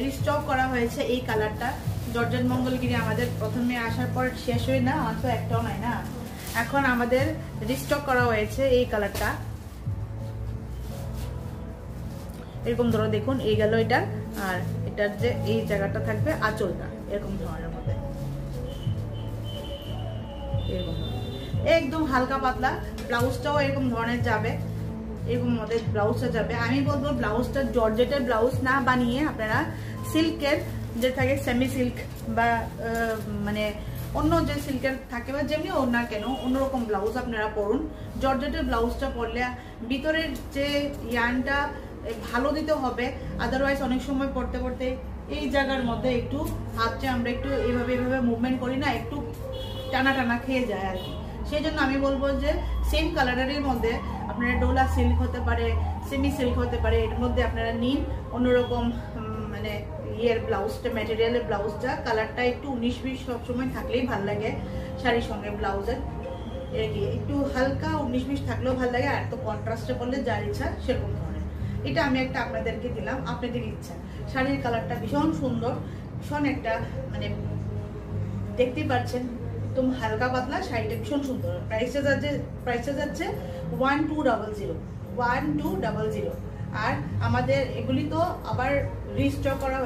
Restock করা হয়েছে এই কালারটা। জর্জেট মঙ্গলগিরি আমাদের প্রথমে আসার পর শেষ হয় না, আমার তো একটাও নাই না, এখন আমাদের রিস্টক করা হয়েছে এই কালারটা। এরকম ধরো দেখুন, এই গেল এটা, আর এটার যে এই জায়গাটা থাকবে আঁচলটা এরকম ধরনের মধ্যে, এরকম একদম হালকা পাতলা। ব্লাউজটাও এরকম ধরনের যাবে, এরকম মধ্যে ব্লাউজটা যাবে। আমি বলবো ব্লাউজটা জর্জেটের ব্লাউজ না বানিয়ে আপনারা সিল্কের যে থাকে, সেমি সিল্ক বা মানে অন্য যে সিল্কের থাকে বা যেমনি ওর না কেন অন্যরকম ব্লাউজ আপনারা পরুন। জর্জেটের ব্লাউজটা পরলে ভিতরের যে ইয়ানটা ভালো দিতে হবে, আদারওয়াইজ অনেক সময় পড়তে পড়তে এই জায়গার মধ্যে একটু হাতটা আমরা একটু এইভাবে মুভমেন্ট করি না, একটু টানা টানা খেয়ে যায় আর কি। সেই জন্য আমি বলবো যে সেম কালারের মধ্যে আপনারা ডোলা সিল্ক হতে পারে, সেমি সিল্ক হতে পারে, এর মধ্যে আপনারা নিন অন্যরকম মানে ইয়ের ব্লাউজটা, ম্যাটেরিয়ালের ব্লাউজটা কালারটা একটু 19-20 সবসময় থাকলেই ভাল লাগে শাড়ির সঙ্গে ব্লাউজের। একটু হালকা 19-20 থাকলেও ভাল লাগে, আর তো কন্ট্রাস্টে করলে যার ইচ্ছা সেরকম ধরনের। এটা আমি একটা আপনাদেরকে দিলাম, আপনাদের ইচ্ছা। শাড়ির কালারটা ভীষণ সুন্দর, ভীষণ একটা মানে দেখতেই পাচ্ছেন একদম হালকা পাতলা, শাড়িটা ভীষণ সুন্দর। প্রাইসটা যাচ্ছে 1200 আর আমাদের এগুলি তো আবার রিস্টক করা